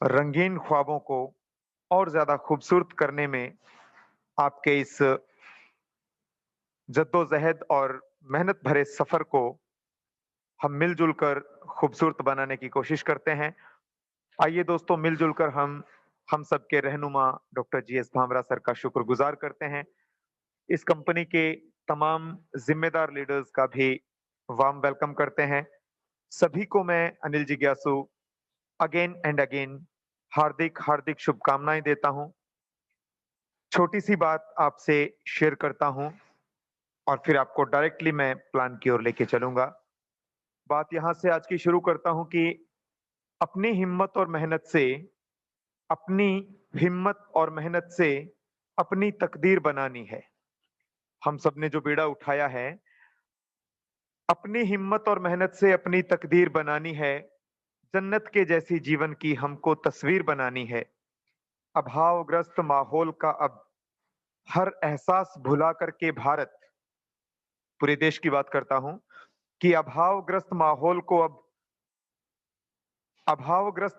रंगीन ख्वाबों को और ज़्यादा खूबसूरत करने में आपके इस जद्दोजहद और मेहनत भरे सफ़र को हम मिल-जुल कर खूबसूरत बनाने की कोशिश करते हैं। आइए दोस्तों मिल-जुल कर हम सबके रहनुमा डॉक्टर जीएस भामरा सर का शुक्रगुज़ार करते हैं। इस कंपनी के तमाम ज़िम्मेदार लीडर्स का भी वार्म वेलकम करते हैं। सभी को मैं अनिल जिज्ञासु अगेन एंड अगेन हार्दिक शुभकामनाएँ देता हूँ। छोटी-सी बात आपसे शेयर करता हूँ और फिर आपको डायरेक्टली मैं प्लान की ओर लेके चलूँगा। बात यहाँ से आज की शुरू करता हूँ कि अपनी हिम्मत और मेहनत से अपनी हिम्मत और मेहनत से अपनी तकदीर बनानी है। हम सब ने जो बीड़ा उठाया है, अपनी हिम्मत और मेहनत से अपनी तकदीर बनानी है। जन्नत के जैसी जीवन की हमको तस्वीर बनानी है। अभावग्रस्त माहौल का अब हर एहसास भुला कर के भारत, पूरे देश की बात करता हूँ, कि अभावग्रस्त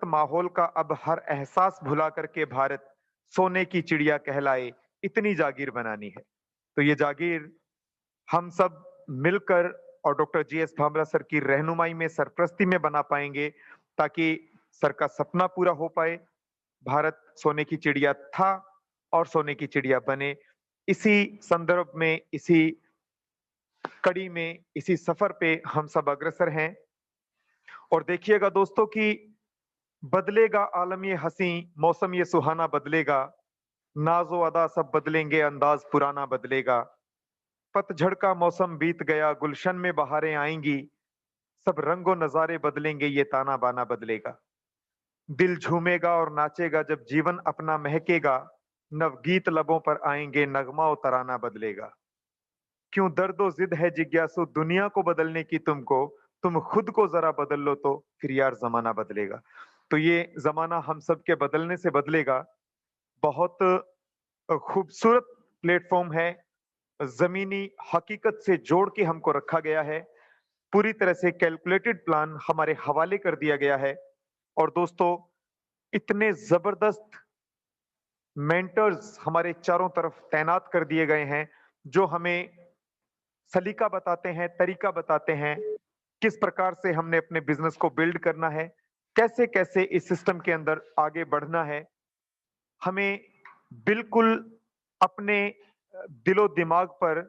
माहौल का अब हर एहसास भुला कर के भारत सोने की चिड़िया कहलाए, इतनी जागीर बनानी है। तो ये जागीर हम सब मिलकर और डॉक्टर जीएस भामरा सर की रहनुमाई में, सरपरस्ती में बना पाएँगे, ताकि सर का सपना पूरा हो पाए। भारत सोने की चिड़िया था और सोने की चिड़िया बने। इसी संदर्भ में, इसी कड़ी में, इसी सफर पे हम सब अग्रसर हैं। और देखिएगा दोस्तों कि बदलेगा आलम ये हँसी, मौसम ये सुहाना बदलेगा, नाज़ो अदा सब बदलेंगे, अंदाज़ पुराना बदलेगा। पतझड़ का मौसम बीत गया, गुलशन में बहारें आएँगी, सब रंगो नज़ारे बदलेंगे, ये ताना-बाना बदलेगा। दिल झूमेगा और नाचेगा जब जीवन अपना महकेगा, नवगीत लबों पर आएँगे, नगमा और तराना बदलेगा। क्यों दर्दो जिद है जिज्ञासु दुनिया को बदलने की तुमको, तुम खुद को ज़रा बदल लो तो फिर यार ज़माना बदलेगा। तो ये ज़माना हम सब के बदलने से बदलेगा। बहुत खूबसूरत प्लेटफ़ॉर्म है। ज़मीनी हकीकत से जोड़ के हमको रखा गया है। पूरी तरह से कैलकुलेटेड प्लान हमारे हवाले कर दिया गया है। और दोस्तों, इतने ज़बरदस्त मेंटर्स हमारे चारों तरफ तैनात कर दिए गए हैं, जो हमें सलीका बताते हैं, तरीका बताते हैं, किस प्रकार से हमने अपने बिज़नेस को बिल्ड करना है, कैसे-कैसे इस सिस्टम के अंदर आगे बढ़ना है। हमें बिल्कुल अपने दिलो-दिमाग पर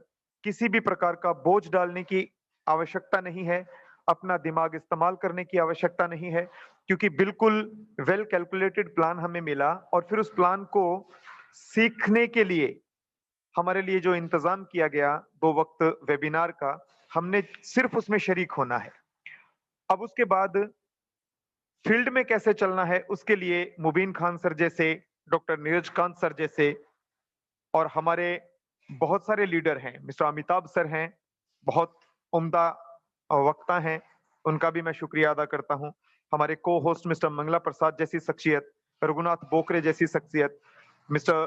किसी भी प्रकार का बोझ डालने की आवश्यकता नहीं है, अपना दिमाग इस्तेमाल करने की आवश्यकता नहीं है, क्योंकि बिल्कुल वेल कैलकुलेटेड प्लान हमें मिला और फिर उस प्लान को सीखने के लिए हमारे लिए जो इंतज़ाम किया गया 2 वक़्त वेबिनार का, हमने सिर्फ़ उसमें शरीक होना है। अब उसके बाद फील्ड में कैसे चलना है, उसके लिए मुबीन खान सर जैसे, डॉक्टर नीरज कांत सर जैसे और हमारे बहुत सारे लीडर हैं, मिस्टर अमिताभ सर हैं, बहुत उम्दा वक्ता हैं, उनका भी मैं शुक्रिया अदा करता हूँ। हमारे को-होस्ट मिस्टर मंगला प्रसाद जैसी शख्सियत, रघुनाथ बोकरे जैसी शख्सियत, मिस्टर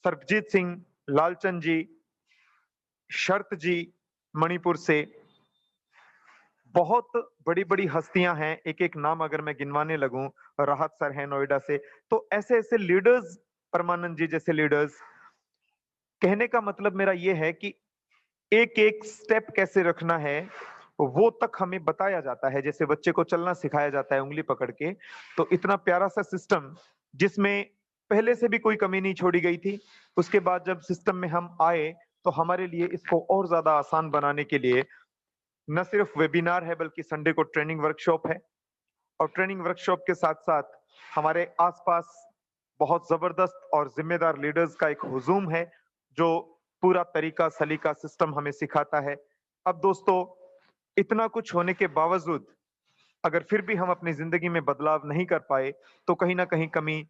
सरबजीत सिंह, लालचंद जी, शर्त जी मणिपुर से, बहुत बड़ी-बड़ी हस्तियाँ हैं, एक-एक नाम अगर मैं गिनवाने लगूँ, राहत सर हैं नोएडा से, तो ऐसे-ऐसे लीडर्स, परमानंद जी जैसे लीडर्स, कहने का मतलब मेरा ये है कि एक-एक स्टेप कैसे रखना है, वो तक हमें बताया जाता है। जैसे बच्चे को चलना सिखाया जाता है उँगली पकड़ के, तो इतना प्यारा-सा सिस्टम जिसमें पहले से भी कोई कमी नहीं छोड़ी गई थी। उसके बाद जब सिस्टम में हम आए, तो हमारे लिए इसको और ज़्यादा आसान बनाने के लिए न सिर्फ वेबिनार है बल्कि संडे को ट्रेनिंग वर्कशॉप है और ट्रेनिंग वर्कशॉप के साथ-साथ हमारे आस-पास बहुत ज़बरदस्त और ज़िम्मेदार लीडर्स का एक हुजूम है, जो पूरा तरीका, सलीका, सिस्टम हमें सिखाता है। अब दोस्तों, इतना कुछ होने के बावजूद अगर फिर भी हम अपनी ज़िंदगी में बदलाव नहीं कर पाए, तो कहीं न कहीं कमी